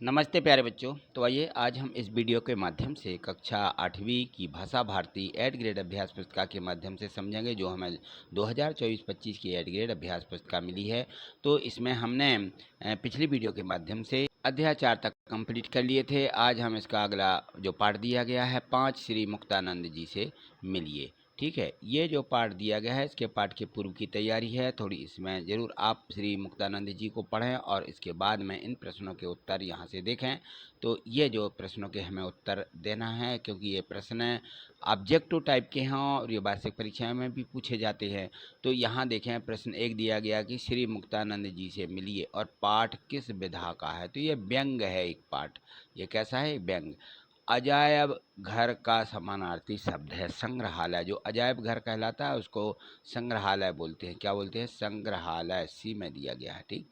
नमस्ते प्यारे बच्चों। तो आइए आज हम इस वीडियो के माध्यम से कक्षा 8वीं की भाषा भारती एड ग्रेड अभ्यास पुस्तिका के माध्यम से समझेंगे, जो हमें 2024-25 की एड ग्रेड अभ्यास पुस्तिका मिली है। तो इसमें हमने पिछली वीडियो के माध्यम से अध्याय 4 तक कंप्लीट कर लिए थे। आज हम इसका अगला जो पाठ दिया गया है 5 श्री मुक्तानंद जी से मिलिए। ठीक है, ये जो पाठ दिया गया है इसके पाठ के पूर्व की तैयारी है थोड़ी, इसमें ज़रूर आप श्री मुक्तानंद जी को पढ़ें और इसके बाद में इन प्रश्नों के उत्तर यहाँ से देखें। तो ये जो प्रश्नों के हमें उत्तर देना है, क्योंकि ये प्रश्न ऑब्जेक्टिव टाइप के हैं और ये वार्षिक परीक्षा में भी पूछे जाते हैं। तो यहाँ देखें, प्रश्न 1 दिया गया कि श्री मुक्तानंद जी से मिलिए और पाठ किस विधा का है। तो ये व्यंग है एक पाठ। ये कैसा है? व्यंग। अजायब घर का समानार्थी शब्द है संग्रहालय। जो अजायब घर कहलाता है उसको संग्रहालय बोलते हैं। क्या बोलते हैं? संग्रहालय। सी में दिया गया है। ठीक।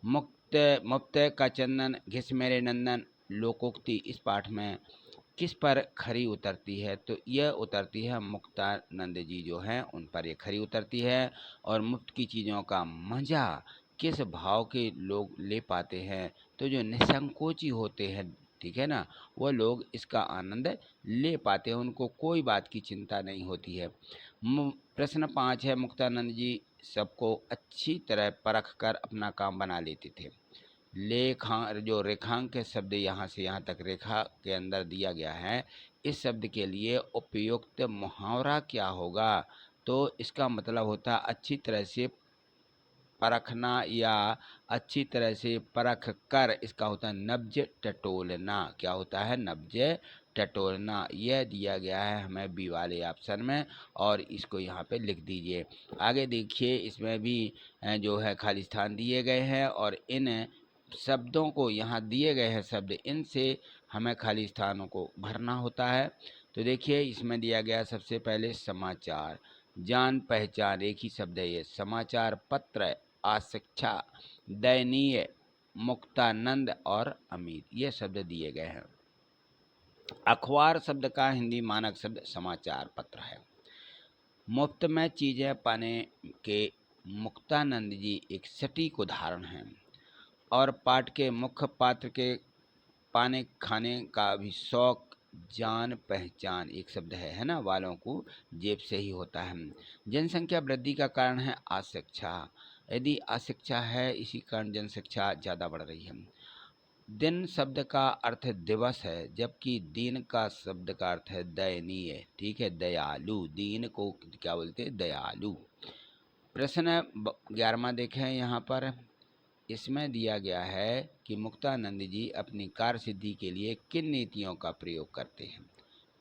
मुक्त मुक्त का चंदन घिस मेरे नंदन लोकोक्ति इस पाठ में किस पर खरी उतरती है? तो यह उतरती है मुक्तानंद जी जो हैं उन पर ये खरी उतरती है। और मुफ्त की चीज़ों का मज़ा किस भाव के लोग ले पाते हैं? तो जो निसंकोची होते हैं, ठीक है ना, वो लोग इसका आनंद ले पाते हैं, उनको कोई बात की चिंता नहीं होती है। प्रश्न 5 है, मुक्तानंद जी सबको अच्छी तरह परख कर अपना काम बना लेते थे। जो रेखांक शब्द यहाँ से यहाँ तक रेखा के अंदर दिया गया है, इस शब्द के लिए उपयुक्त मुहावरा क्या होगा? तो इसका मतलब होता है अच्छी तरह से परखना या अच्छी तरह से परख कर। इसका होता है नब्ज टटोलना। क्या होता है? नब्ज टटोलना। यह दिया गया है हमें बी वाले ऑप्शन में, और इसको यहाँ पे लिख दीजिए। आगे देखिए, इसमें भी जो है खाली स्थान दिए गए हैं और इन शब्दों को, यहाँ दिए गए हैं शब्द, इनसे हमें खाली स्थानों को भरना होता है। तो देखिए, इसमें दिया गया सबसे पहले समाचार, जान पहचान, एक ही शब्द है ये। समाचार पत्र, आशिक्षा, दयनीय, मुक्तानंद और अमीर, ये शब्द दिए गए हैं। अखबार शब्द का हिंदी मानक शब्द समाचार पत्र है। मुफ्त में चीज़ें पाने के मुक्तानंद जी एक सटीक उदाहरण हैं। और पाठ के मुख्य पात्र के पाने खाने का भी शौक, जान पहचान एक शब्द है ना, वालों को जेब से ही होता है। जनसंख्या वृद्धि का कारण है अशिक्षा। यदि अशिक्षा है, इसी कारण जनसंख्या ज़्यादा बढ़ रही है। दिन शब्द का अर्थ दिवस है, जबकि दीन का शब्द का अर्थ है दयनीय। ठीक है, दयालु। दीन को क्या बोलते हैं? दयालु। प्रश्न 11वां देखें यहाँ पर। इसमें दिया गया है कि मुक्तानंद जी अपनी कार्य सिद्धि के लिए किन नीतियों का प्रयोग करते हैं।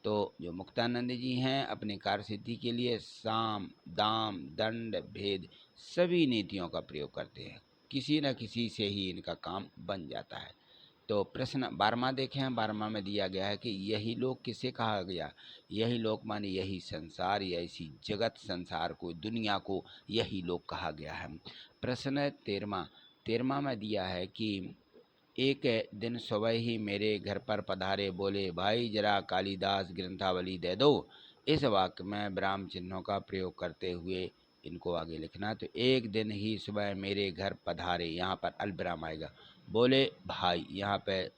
तो जो मुक्तानंद जी हैं अपनी कार्य सिद्धि के लिए साम, दाम, दंड, भेद सभी नीतियों का प्रयोग करते हैं। किसी न किसी से ही इनका काम बन जाता है। तो प्रश्न 12वां देखें। 12वां में दिया गया है कि यही लोक किसे कहा गया? यही लोक माने यही संसार, या इसी जगत संसार को, दुनिया को यही लोक कहा गया है। प्रश्न 13वां में दिया है कि एक दिन सुबह ही मेरे घर पर पधारे, बोले भाई जरा कालिदास ग्रंथावली दे दो। इस वाक्य में विराम चिन्हों का प्रयोग करते हुए इनको आगे लिखना। तो एक दिन ही सुबह मेरे घर पधारे, यहाँ पर अल्पविराम आएगा। बोले भाई, यहाँ पे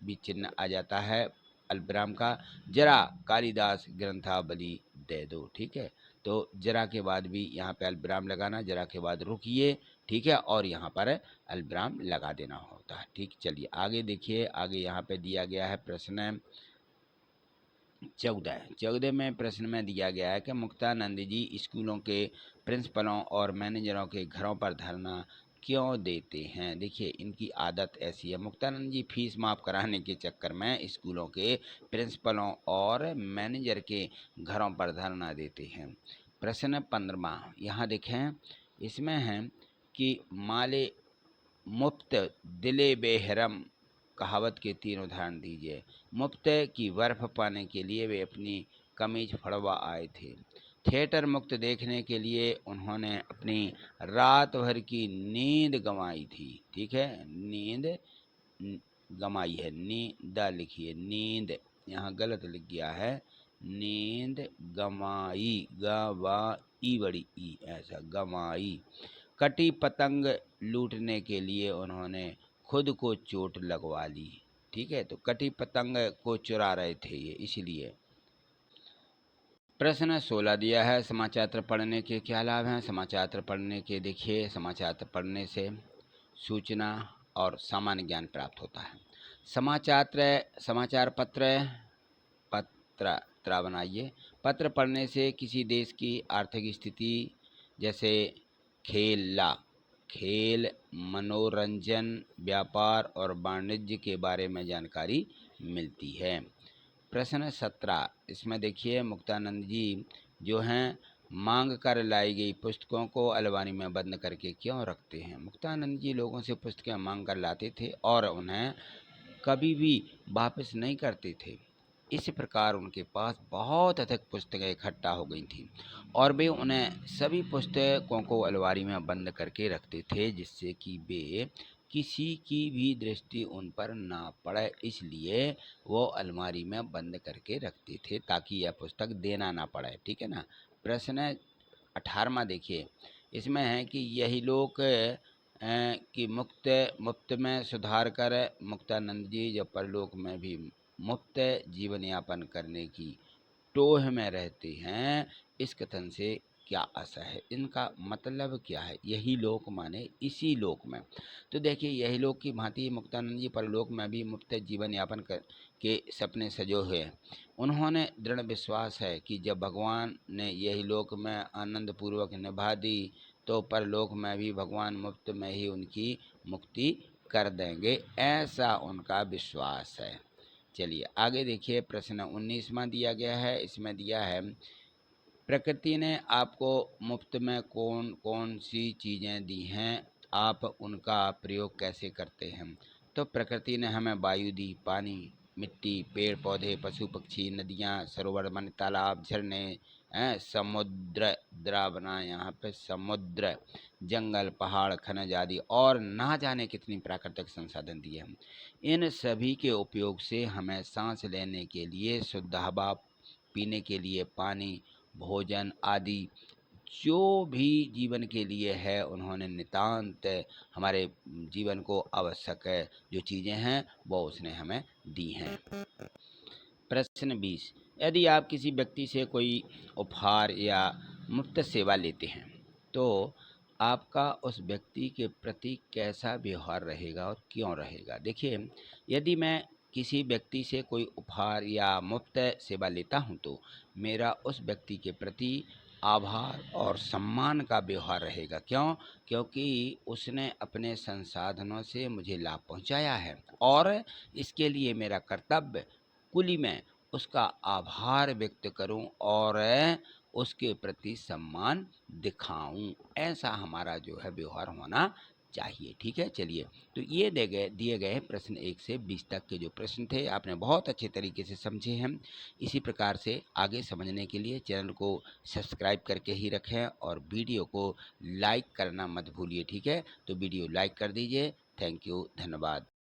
भी चिन्ह आ जाता है अल्पविराम का। जरा कालिदास ग्रंथावली दे दो। ठीक है, तो जरा के बाद भी यहाँ पे अल्पविराम लगाना, जरा के बाद रुकिए। ठीक है, और यहाँ पर अल्पविराम लगा देना होता है। ठीक, चलिए आगे देखिए। आगे यहाँ पे दिया गया है प्रश्न 14 में। प्रश्न में दिया गया है कि मुक्तानंद जी स्कूलों के प्रिंसिपलों और मैनेजरों के घरों पर धरना क्यों देते हैं? देखिए, इनकी आदत ऐसी है। मुक्तानंद जी फीस माफ़ कराने के चक्कर में स्कूलों के प्रिंसिपलों और मैनेजर के घरों पर धरना देते हैं। प्रश्न 15 यहाँ देखें। इसमें है कि माले मुफ्त दिले बेहरम कहावत के 3 उदाहरण दीजिए। मुफ्त की बर्फ पाने के लिए वे अपनी कमीज फड़वा आए थे। थिएटर मुक्त देखने के लिए उन्होंने अपनी रात भर की नींद गंवाई थी। ठीक है, नींद गंवाई है, नींद लिखिए, नींद यहाँ गलत लिख गया है। नींद गंवाई, गवाई बड़ी ई, ऐसा गंवाई। कटी पतंग लूटने के लिए उन्होंने खुद को चोट लगवा ली। ठीक है, तो कटी पतंग को चुरा रहे थे ये, इसलिए। प्रश्न 16 दिया है, समाचार पत्र पढ़ने के क्या लाभ हैं। समाचार पत्र पढ़ने के देखिए, समाचार पत्र पढ़ने से सूचना और सामान्य ज्ञान प्राप्त होता है। समाचार पत्र बनाइए। पत्र पढ़ने से किसी देश की आर्थिक स्थिति, जैसे खेल, मनोरंजन, व्यापार और वाणिज्य के बारे में जानकारी मिलती है। प्रश्न 17, इसमें देखिए, मुक्तानंद जी जो हैं मांग कर लाई गई पुस्तकों को अलमारी में बंद करके क्यों रखते हैं। मुक्तानंद जी लोगों से पुस्तकें मांग कर लाते थे और उन्हें कभी भी वापस नहीं करते थे। इस प्रकार उनके पास बहुत अधिक पुस्तकें इकट्ठा हो गई थी और वे उन्हें सभी पुस्तकों को अलमारी में बंद करके रखते थे, जिससे कि वे किसी की भी दृष्टि उन पर ना पड़े, इसलिए वो अलमारी में बंद करके रखते थे ताकि यह पुस्तक देना ना पड़े। ठीक है ना। प्रश्न 18वां देखिए, इसमें है कि यही लोग कि मुफ्त में सुधार कर मुक्तानंद जी जब परलोक में भी मुफ्त जीवन यापन करने की टोह में रहते हैं, इस कथन से क्या आशा है, इनका मतलब क्या है। यही लोक माने इसी लोक में। तो देखिए, यही लोक की भांति मुक्तानंद जी परलोक में भी मुफ्त जीवन यापन कर के सपने सजो हुए हैं। उन्होंने दृढ़ विश्वास है कि जब भगवान ने यही लोक में आनंद पूर्वक निभा दी, तो परलोक में भी भगवान मुफ्त में ही उनकी मुक्ति कर देंगे, ऐसा उनका विश्वास है। चलिए आगे देखिए, प्रश्न 19वां दिया गया है। इसमें दिया है, प्रकृति ने आपको मुफ्त में कौन कौन सी चीज़ें दी हैं, आप उनका प्रयोग कैसे करते हैं। तो प्रकृति ने हमें वायु दी, पानी, मिट्टी, पेड़ पौधे, पशु पक्षी, नदियाँ, सरोवर, वन, तालाब, झरने, समुद्र, द्रा बना यहाँ पे समुद्र, जंगल, पहाड़, खनिज आदि और ना जाने कितनी प्राकृतिक संसाधन दिए हैं। इन सभी के उपयोग से हमें सांस लेने के लिए शुद्ध हवा, पीने के लिए पानी, भोजन आदि जो भी जीवन के लिए है, उन्होंने नितांत हमारे जीवन को आवश्यक जो चीज़ें हैं वो उसने हमें दी हैं। प्रश्न 20, यदि आप किसी व्यक्ति से कोई उपहार या मुफ्त सेवा लेते हैं तो आपका उस व्यक्ति के प्रति कैसा व्यवहार रहेगा और क्यों रहेगा। देखिए, यदि मैं किसी व्यक्ति से कोई उपहार या मुफ्त सेवा लेता हूं तो मेरा उस व्यक्ति के प्रति आभार और सम्मान का व्यवहार रहेगा। क्यों? क्योंकि उसने अपने संसाधनों से मुझे लाभ पहुंचाया है और इसके लिए मेरा कर्तव्य कुली में उसका आभार व्यक्त करूं और उसके प्रति सम्मान दिखाऊं। ऐसा हमारा जो है व्यवहार होना चाहिए। ठीक है। चलिए, तो ये दिए गए प्रश्न 1 से 20 तक के जो प्रश्न थे आपने बहुत अच्छे तरीके से समझे हैं। इसी प्रकार से आगे समझने के लिए चैनल को सब्सक्राइब करके ही रखें और वीडियो को लाइक करना मत भूलिए। ठीक है, तो वीडियो लाइक कर दीजिए। थैंक यू, धन्यवाद।